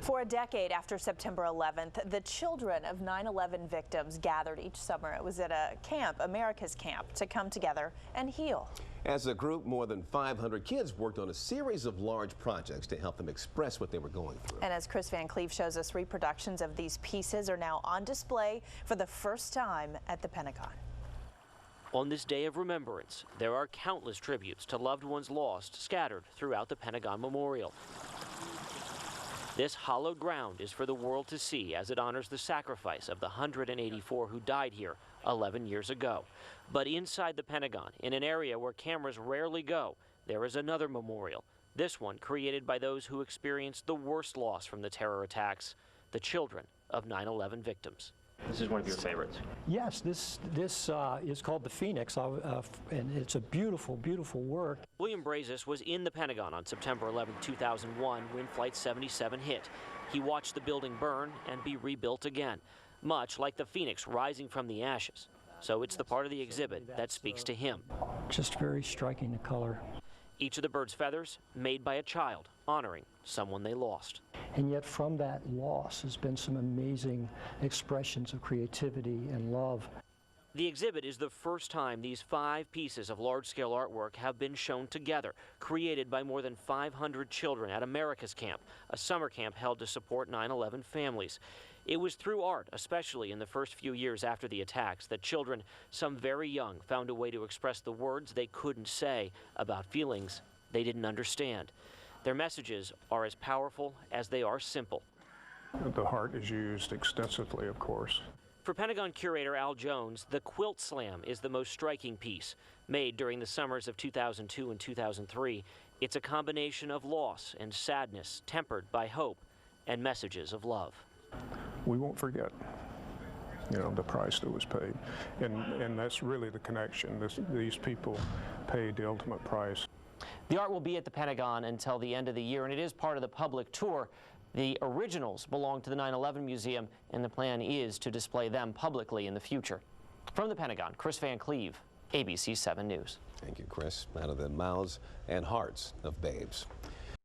For a decade after September 11th, the children of 9/11 victims gathered each summer. It was at a camp, America's Camp, to come together and heal. As a group, more than 500 kids worked on a series of large projects to help them express what they were going through. And as Chris Van Cleve shows us, reproductions of these pieces are now on display for the first time at the Pentagon. On this day of remembrance, there are countless tributes to loved ones lost scattered throughout the Pentagon Memorial. This hallowed ground is for the world to see as it honors the sacrifice of the 184 who died here 11 years ago. But inside the Pentagon, in an area where cameras rarely go, there is another memorial. This one created by those who experienced the worst loss from the terror attacks, the children of 9/11 victims. This is one of your favorites. Yes, this is called the Phoenix, and it's a beautiful, beautiful work. William Brazis was in the Pentagon on September 11, 2001, when Flight 77 hit. He watched the building burn and be rebuilt again, much like the Phoenix rising from the ashes. So it's the part of the exhibit that speaks to him. Just very striking, the color. Each of the bird's feathers made by a child, honoring someone they lost. And yet from that loss has been some amazing expressions of creativity and love. The exhibit is the first time these 5 pieces of large-scale artwork have been shown together, created by more than 500 children at America's Camp, a summer camp held to support 9/11 families. It was through art, especially in the first few years after the attacks, that children, some very young, found a way to express the words they couldn't say about feelings they didn't understand. Their messages are as powerful as they are simple. The heart is used extensively, of course. For Pentagon curator Al Jones, the Quilt Slam is the most striking piece. Made during the summers of 2002 and 2003, it's a combination of loss and sadness tempered by hope and messages of love. We won't forget, the price that was paid. And that's really the connection. These people paid the ultimate price. The art will be at the Pentagon until the end of the year, and it is part of the public tour. The originals belong to the 9/11 Museum, and the plan is to display them publicly in the future. From the Pentagon, Chris Van Cleve, ABC 7 News. Thank you, Chris. Out of the mouths and hearts of babes.